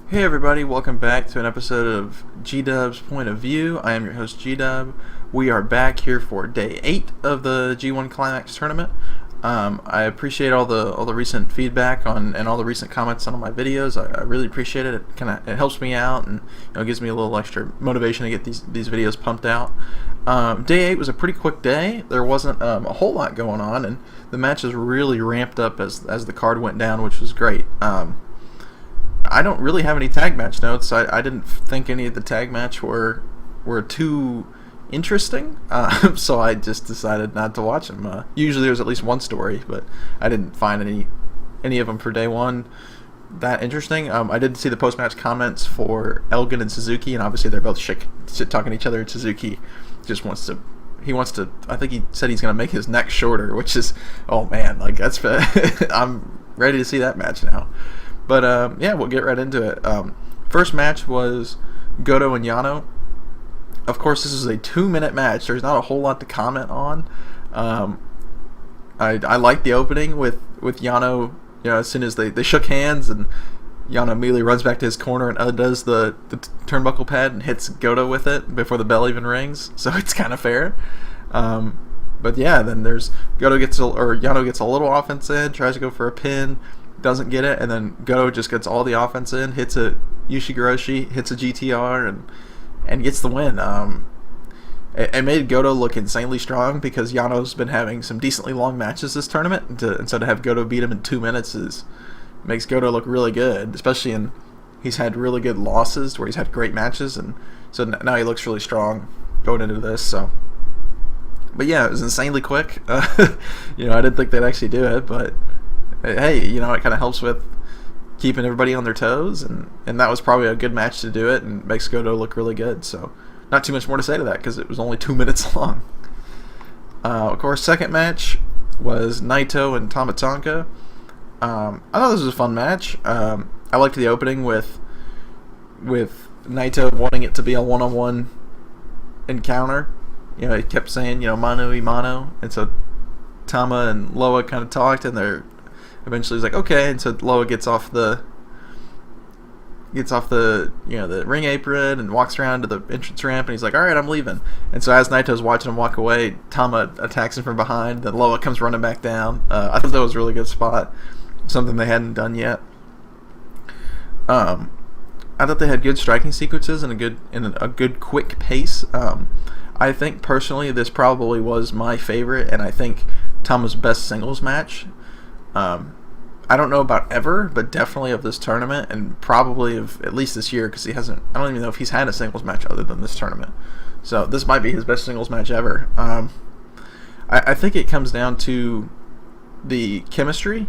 Hey everybody, welcome back to an episode of G-Dub's Point of View. I am your host G-Dub. We are back here for day 8 of the G1 Climax tournament. I appreciate all the recent feedback and all the recent comments on my videos. I really appreciate it. It helps me out and gives me a little extra motivation to get these videos pumped out. Day 8 was a pretty quick day. There wasn't a whole lot going on, and the matches really ramped up as the card went down, which was great. I don't really have any tag match notes. I didn't think any of the tag match were too interesting, so I just decided not to watch them. Usually there's at least one story, but I didn't find any of them for day 1 that interesting. I did see the post-match comments for Elgin and Suzuki, and obviously they're both shit talking to each other. And Suzuki just wants to. I think he said he's going to make his neck shorter, which is, oh man, like that's. I'm ready to see that match now. But yeah, we'll get right into it. First match was Goto and Yano. Of course, this is a 2-minute match. There's not a whole lot to comment on. I like the opening with Yano. As soon as they shook hands, and Yano immediately runs back to his corner and undoes the turnbuckle pad and hits Goto with it before the bell even rings. So it's kind of fair. But yeah, then there's Yano gets a little offense in, tries to go for a pin. Doesn't get it, and then Goto just gets all the offense in, hits a Yushigoroshi, hits a GTR, and gets the win. It made Goto look insanely strong because Yano's been having some decently long matches this tournament, and so to have Goto beat him in 2 minutes makes Goto look really good, especially he's had really good losses where he's had great matches, and so now he looks really strong going into this. So, but yeah, it was insanely quick. I didn't think they'd actually do it, but hey, it kind of helps with keeping everybody on their toes, and that was probably a good match to do it, and makes Goto look really good. So, not too much more to say to that because it was only 2 minutes long. Of course, second match was Naito and Tama Tonga. I thought this was a fun match. I liked the opening with Naito wanting it to be a one-on-one encounter. He kept saying, mano y mano, and so Tama and Loa kind of talked, and eventually he's like, okay, and so Loa gets off the the ring apron and walks around to the entrance ramp, and he's like, all right, I'm leaving. And so as Naito's watching him walk away, Tama attacks him from behind, then Loa comes running back down. I thought that was a really good spot, something they hadn't done yet. I thought they had good striking sequences and a good quick pace. I think personally this probably was my favorite, and I think Tama's best singles match. I don't know about ever, but definitely of this tournament, and probably of at least this year, because he hasn't. I don't even know if he's had a singles match other than this tournament. So this might be his best singles match ever. I think it comes down to the chemistry,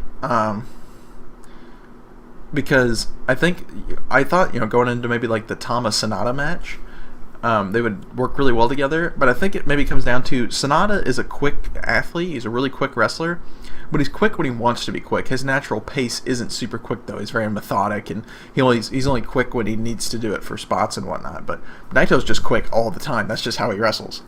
because I thought going into maybe like the Tama Sonata match, they would work really well together. But I think it maybe comes down to Sonata is a quick athlete. He's a really quick wrestler. But he's quick when he wants to be quick. His natural pace isn't super quick, though. He's very methodic, and he's only quick when he needs to do it for spots and whatnot. But Naito's just quick all the time. That's just how he wrestles.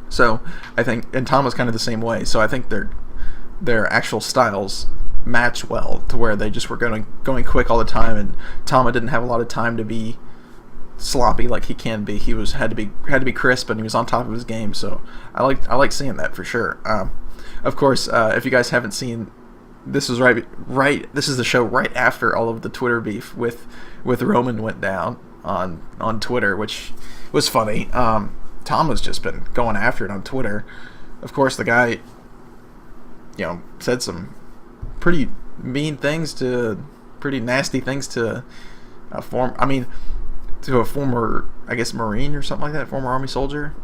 So I think, and Tama's kind of the same way. So I think their actual styles match well to where they just were going quick all the time, and Tama didn't have a lot of time to be sloppy like he can be. He had to be crisp, and he was on top of his game. So I like seeing that for sure. Of course, if you guys haven't seen, this is This is the show right after all of the Twitter beef with Roman went down on Twitter, which was funny. Tama's just been going after it on Twitter. Of course, the guy, said some pretty mean things pretty nasty things to a former, I guess, Marine or something like that, former Army soldier.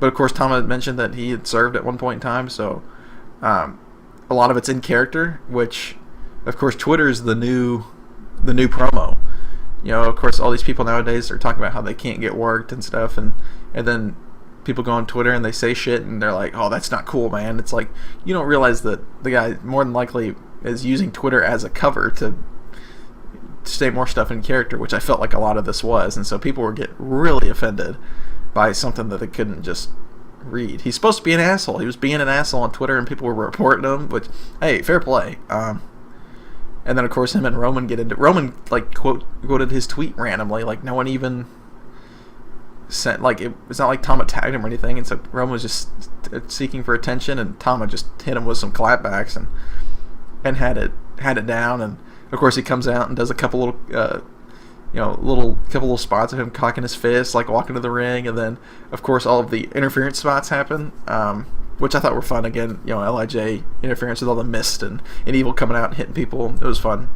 But of course, Tama mentioned that he had served at one point in time, so a lot of it's in character. Which, of course, Twitter is the new promo. Of course, all these people nowadays are talking about how they can't get worked and stuff, and then people go on Twitter and they say shit, and they're like, "Oh, that's not cool, man." It's like you don't realize that the guy more than likely is using Twitter as a cover to say more stuff in character, which I felt like a lot of this was, and so people were getting really offended by something that they couldn't just read. He's supposed to be an asshole. He was being an asshole on Twitter, and people were reporting him, which, hey, fair play. And then of course him and Roman get into Roman like quoted his tweet randomly, like no one even sent like it's not like Tama tagged him or anything, and so Roman was just seeking for attention, and Tama just hit him with some clapbacks and had it down, and of course he comes out and does a couple little couple little spots of him cocking his fist, like walking to the ring, and then of course all of the interference spots happen, which I thought were fun. Again, LIJ interference with all the mist and Evil coming out and hitting people. It was fun.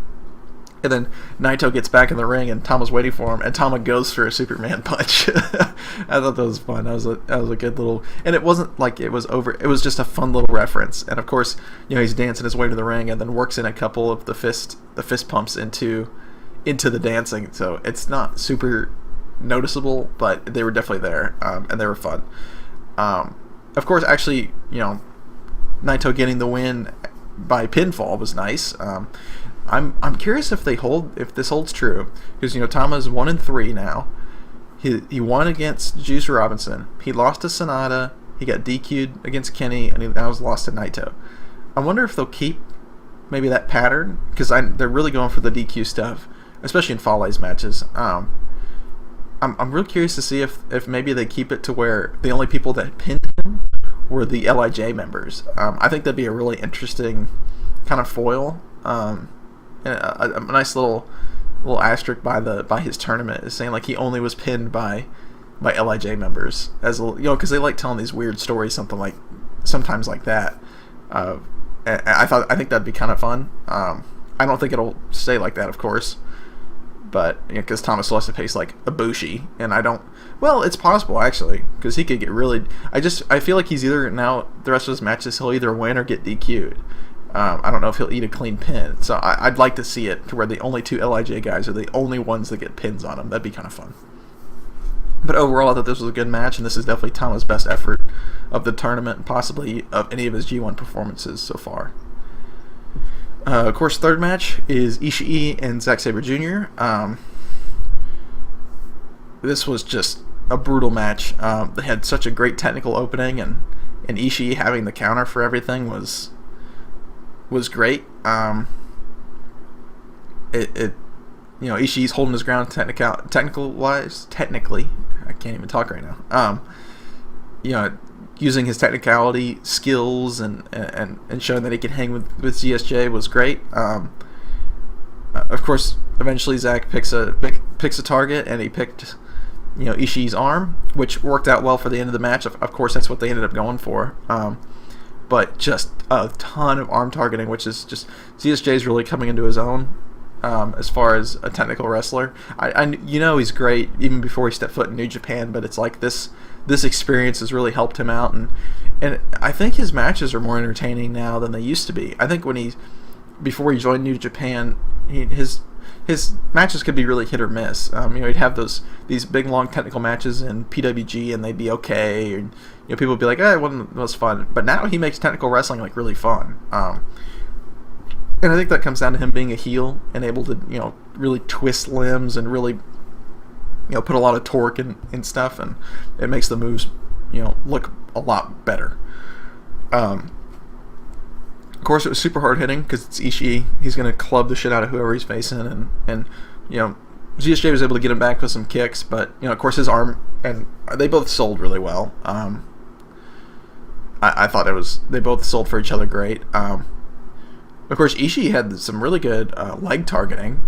And then Naito gets back in the ring, and Tama's waiting for him, and Tama goes for a Superman punch. I thought that was fun. That was a good little, and it wasn't like it was over. It was just a fun little reference. And of course, he's dancing his way to the ring, and then works in a couple of the fist pumps into the dancing. So it's not super noticeable, but they were definitely there, and they were fun. Of course, actually, Naito getting the win by pinfall was nice. I'm curious if this holds true, because Tama's 1-3 now. He won against Juice Robinson. He lost to Sonata. He got DQ'd against Kenny, and he now was lost to Naito. I wonder if they'll keep maybe that pattern, because they're really going for the DQ stuff, especially in Fale's matches. I'm real curious to see if maybe they keep it to where the only people that pinned him were the LIJ members. I think that'd be a really interesting kind of foil. And a nice little asterisk by his tournament is saying like he only was pinned by LIJ members, as because they like telling these weird stories, sometimes like that. I think that'd be kind of fun. I don't think it'll stay like that, of course, but because Thomas still has to face like Ibushi, and I don't. Well, it's possible actually, because he could get really. I feel like he's either now the rest of his matches he'll either win or get DQ'd. I don't know if he'll eat a clean pin, so I'd like to see it to where the only two LIJ guys are the only ones that get pins on him. That'd be kind of fun. But overall, I thought this was a good match, and this is definitely Tama's best effort of the tournament, and possibly of any of his G1 performances so far. Of course, third match is Ishii and Zack Sabre Jr. This was just a brutal match. They had such a great technical opening, and Ishii having the counter for everything was great. Ishii's holding his ground technically. I can't even talk right now. Using his technicality skills and showing that he could hang with ZSJ was great. Of course, eventually Zack picks a target, and he picked Ishii's arm, which worked out well for the end of the match. Of course, that's what they ended up going for. But just a ton of arm targeting, which is just ZSJ's really coming into his own as far as a technical wrestler. He's great even before he stepped foot in New Japan, but it's like this experience has really helped him out, and I think his matches are more entertaining now than they used to be. I think before he joined New Japan, his matches could be really hit or miss. He'd have these big long technical matches in PWG, and they'd be okay, and people would be like, it was fun. But now he makes technical wrestling like really fun. And I think that comes down to him being a heel and able to really twist limbs and really put a lot of torque in stuff, and it makes the moves look a lot better. Of course, it was super hard hitting because it's Ishii. He's going to club the shit out of whoever he's facing, and ZSJ was able to get him back with some kicks, but of course his arm, and they both sold really well. I thought they both sold for each other great. Of course, Ishii had some really good leg targeting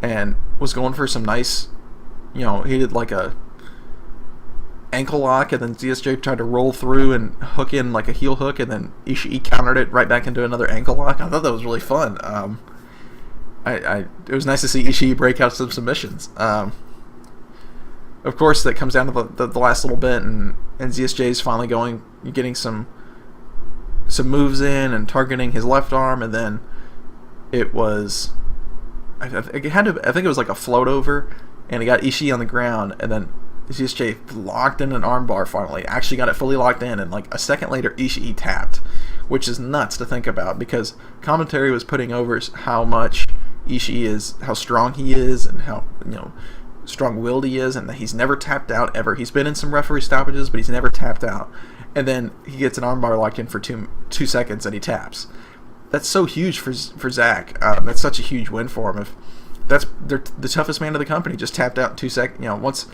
and was going for some nice, he did like a ankle lock, and then ZSJ tried to roll through and hook in like a heel hook, and then Ishii countered it right back into another ankle lock. I thought that was really fun. It was nice to see Ishii break out some submissions. Of course, that comes down to the last little bit, and ZSJ's finally getting some moves in and targeting his left arm, and then it was I think it was like a float over, and he got Ishii on the ground, and then ZSJ locked in an armbar finally. Actually got it fully locked in, and like a second later Ishii tapped, which is nuts to think about, because commentary was putting over how much Ishii is, how strong he is, and how strong-willed he is, and that he's never tapped out ever. He's been in some referee stoppages, but he's never tapped out. And then he gets an armbar locked in for two seconds, and he taps. that's so huge for Zach. That's such a huge win for him. If they're the toughest man of the company just tapped out in 2 seconds. Once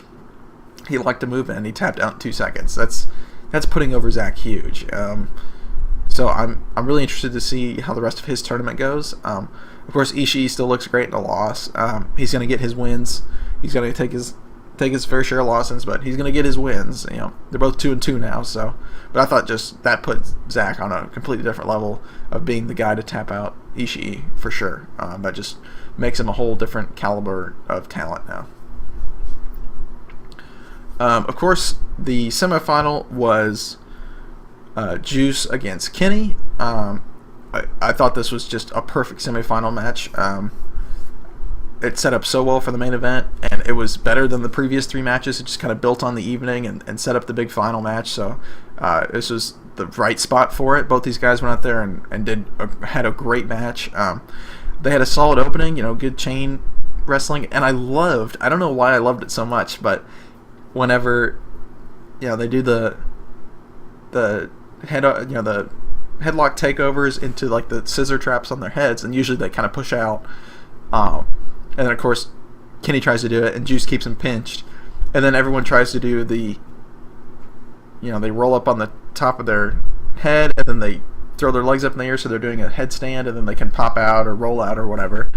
he liked to move in, he tapped out in 2 seconds. That's putting over Zach huge. So I'm really interested to see how the rest of his tournament goes. Of course, Ishii still looks great in a loss. He's going to get his wins. He's going to take his fair share of losses, but he's going to get his wins. They're both 2-2 now. So, but I thought just that put Zach on a completely different level of being the guy to tap out Ishii for sure. That just makes him a whole different caliber of talent now. Of course, the semifinal was Juice against Kenny. I thought this was just a perfect semifinal match. It set up so well for the main event, and it was better than the previous 3 matches. It just kind of built on the evening and set up the big final match. So this was the right spot for it. Both these guys went out there and had a great match. They had a solid opening, good chain wrestling, and I don't know why I loved it so much, but whenever they do the head the headlock takeovers into like the scissor traps on their heads, and usually they kind of push out. And then, of course, Kenny tries to do it, and Juice keeps him pinched. And then everyone tries to do they roll up on the top of their head, and then they throw their legs up in the air, so they're doing a headstand, and then they can pop out or roll out or whatever.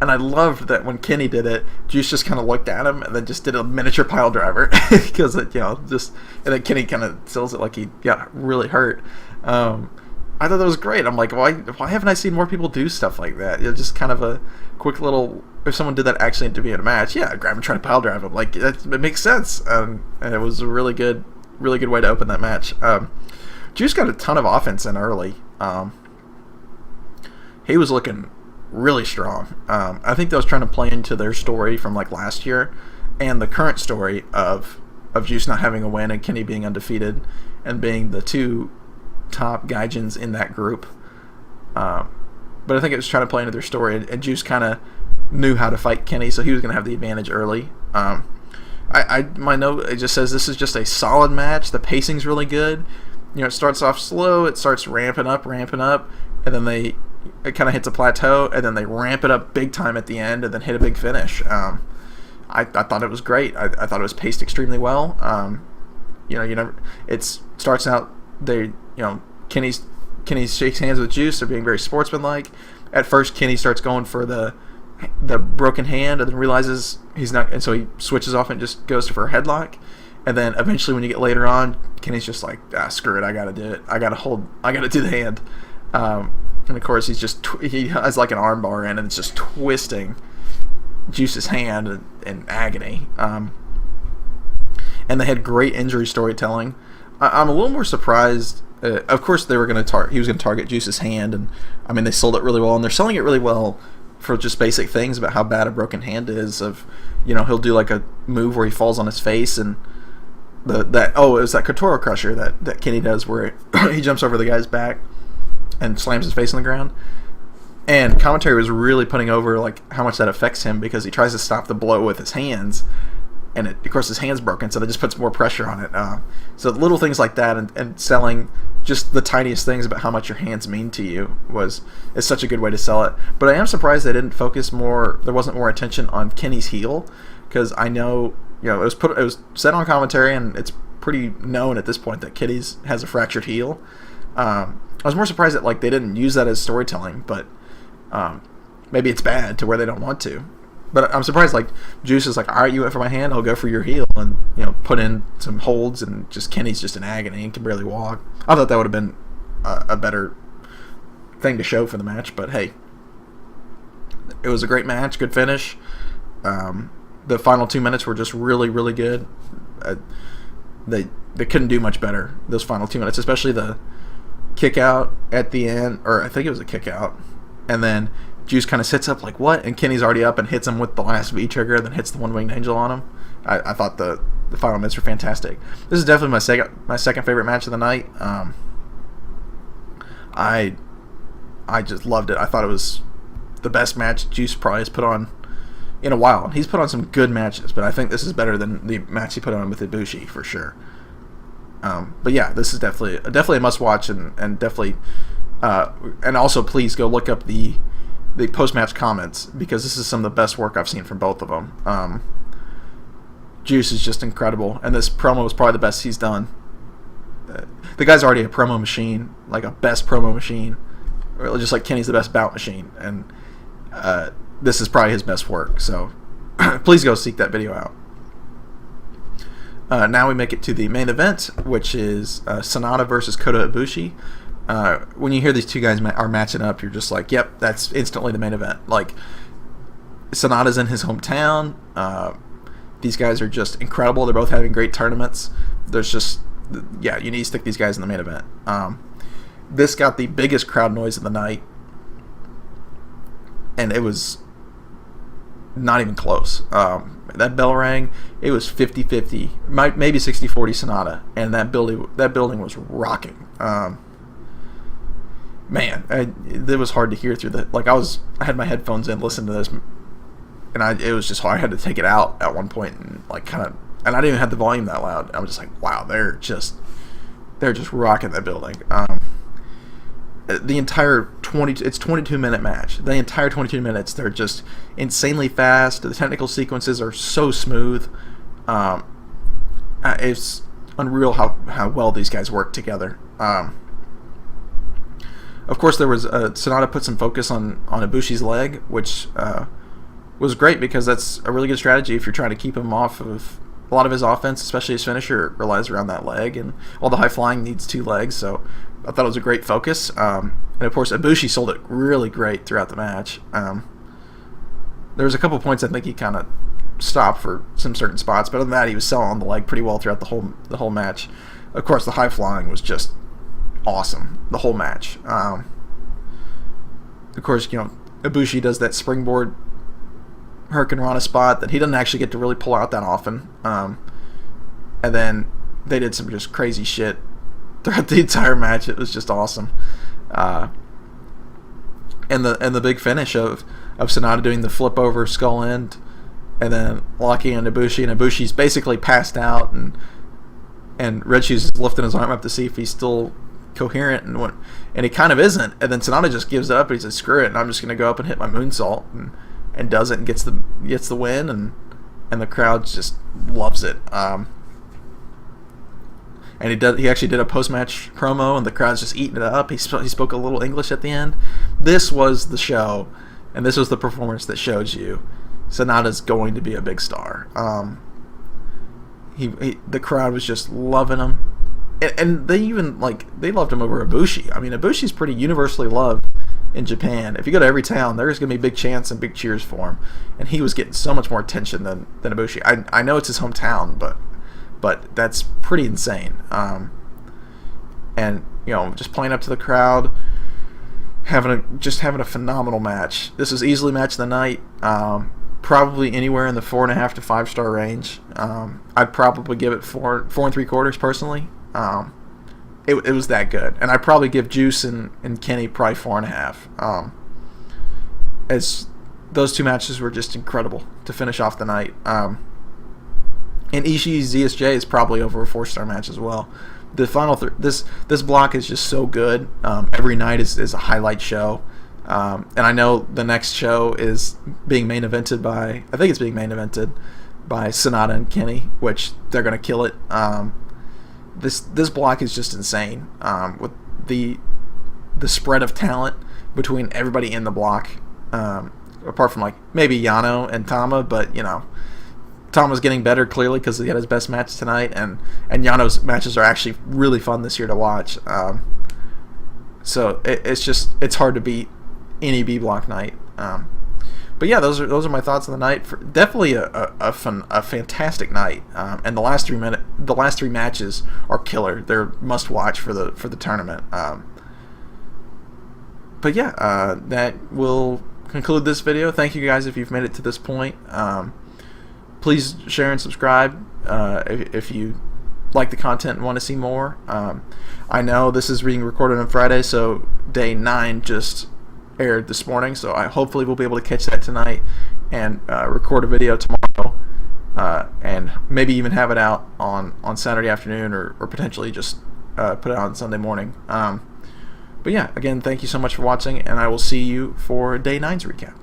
And I loved that when Kenny did it, Juice just kind of looked at him and then just did a miniature pile driver because and then Kenny kind of sells it like he got really hurt. I thought that was great. I'm like, why haven't I seen more people do stuff like that? Just kind of a quick little. If someone did that actually to be in a match, grab and try to pile drive him. Like it makes sense, and it was a really good way to open that match. Juice got a ton of offense in early. He was looking really strong. I think that was trying to play into their story from like last year, and the current story of Juice not having a win and Kenny being undefeated and being the 2 top gaijins in that group. But I think it was trying to play into their story, and Juice kind of knew how to fight Kenny, so he was going to have the advantage early. My note, it just says this is just a solid match. The pacing's really good. It starts off slow, it starts ramping up, and then it kind of hits a plateau, and then they ramp it up big time at the end, and then hit a big finish. I thought it was great. I thought it was paced extremely well. It starts out Kenny shakes hands with Juice. They're being very sportsmanlike. At first, Kenny starts going for the broken hand, and then realizes he's not, and so he switches off and just goes for a headlock. And then eventually, when you get later on, Kenny's just like, screw it, I gotta do it. I gotta do the hand. And of course, he has like an arm bar in, and it's just twisting Juice's hand in agony. And they had great injury storytelling. I'm a little more surprised. Of course, they were going to he was going to target Juice's hand, and I mean they sold it really well, and they're selling it really well for just basic things about how bad a broken hand is. Of he'll do like a move where he falls on his face, and it was that Kotoro Crusher that Kenny does where he jumps over the guy's back and slams his face on the ground. And commentary was really putting over like how much that affects him, because he tries to stop the blow with his hands, and of course his hand's broken, so that just puts more pressure on it. So little things like that, and selling just the tiniest things about how much your hands mean to you is such a good way to sell it. But I am surprised they didn't focus more. There wasn't more attention on Kenny's heel, because I know it was said on commentary, and it's pretty known at this point that Kenny has a fractured heel. I was more surprised that they didn't use that as storytelling, but maybe it's bad to where they don't want to. But I'm surprised, Juice is like, all right, you went for my hand, I'll go for your heel, and, put in some holds, and just Kenny's just in agony and can barely walk. I thought that would have been a better thing to show for the match, but hey, it was a great match, good finish. The final 2 minutes were just really, really good. They couldn't do much better, those final 2 minutes, especially the kick out at the end, or I think it was a kick out, and then Juice kind of sits up like, what? And Kenny's already up and hits him with the last V-trigger, then hits the one-winged angel on him. I thought the final minutes were fantastic. This is definitely my second favorite match of the night. I just loved it. I thought it was the best match Juice probably has put on in a while. He's put on some good matches, but I think this is better than the match he put on with Ibushi, for sure. But yeah, this is definitely a must-watch, and definitely And also, please go look up the post-match comments, because this is some of the best work I've seen from both of them. Juice is just incredible, and this promo was probably the best he's done. The guy's already a promo machine, like a best promo machine, or just like Kenny's the best bout machine, and this is probably his best work. So please go seek that video out. Now we make it to the main event, which is Sanada versus Kota Ibushi. When you hear these two guys are matching up, you're just like, yep, that's instantly the main event. Like, Sanada's in his hometown. These guys are just incredible. They're both having great tournaments. There's just, yeah, you need to stick these guys in the main event. This got the biggest crowd noise of the night, and it was not even close. That bell rang. It was 50-50, maybe 60-40 Sanada, and that building was rocking. Man, it was hard to hear through the, like, I had my headphones in, listening to this, and it was just hard. I had to take it out at one point, and like kind of, and I didn't even have the volume that loud. I was just like, wow, they're just rocking that building. The entire 22-minute match. The entire 22 minutes, they're just insanely fast. The technical sequences are so smooth. It's unreal how well these guys work together. Of course, there was Sanada put some focus on Ibushi's leg, which was great, because that's a really good strategy if you're trying to keep him off of a lot of his offense, especially his finisher relies around that leg, and all the high flying needs two legs. So I thought it was a great focus. And of course, Ibushi sold it really great throughout the match. There was a couple points I think he kind of stopped for some certain spots, but other than that, he was selling on the leg pretty well throughout the whole match. Of course, the high flying was just awesome the whole match. Of course, Ibushi does that springboard Hurricane Rana spot that he doesn't actually get to really pull out that often. And then they did some just crazy shit throughout the entire match. It was just awesome. And the big finish of Sanada doing the flip over skull end, and then locking in Ibushi, and Ibushi's basically passed out, and Red Shoes is lifting his arm up to see if he's still coherent, and he kind of isn't, and then Sanada just gives it up, and he says, screw it, and I'm just going to go up and hit my moonsault, and does it, and gets the win, and the crowd just loves it. And he actually did a post-match promo, and the crowd's just eating it up. He spoke a little English at the end. This was the show, and this was the performance that showed you Sanada's going to be a big star. The crowd was just loving him. And they even, they loved him over Ibushi. I mean, Ibushi's pretty universally loved in Japan. If you go to every town, there's going to be big chants and big cheers for him. And he was getting so much more attention than Ibushi. I know it's his hometown, but that's pretty insane. And, just playing up to the crowd, having a phenomenal match. This was easily match of the night. Probably anywhere in the 4.5 to 5 star range. I'd probably give it 4 3/4 personally. It was that good, and I'd probably give Juice and Kenny probably 4.5. As those two matches were just incredible to finish off the night. And Ishii's ZSJ is probably over a 4-star match as well. The final this block is just so good. Every night is a highlight show. And I know the next show is being main evented by Sanada and Kenny, which they're gonna kill it. This block is just insane, with the spread of talent between everybody in the block, apart from maybe Yano and Tama, but Tama's getting better clearly because he had his best match tonight, and Yano's matches are actually really fun this year to watch. So it's hard to beat any B block night. But yeah, those are my thoughts on the night. Definitely a fantastic night. And the last 3 matches are killer. They're must watch for the tournament. But yeah, that will conclude this video. Thank you guys if you've made it to this point. Please share and subscribe if you like the content and want to see more. I know this is being recorded on Friday, so day 9 just aired this morning, so hopefully we'll be able to catch that tonight and record a video tomorrow, and maybe even have it out on Saturday afternoon, or potentially just put it out on Sunday morning. But yeah, again, thank you so much for watching, and I will see you for day 9's recap.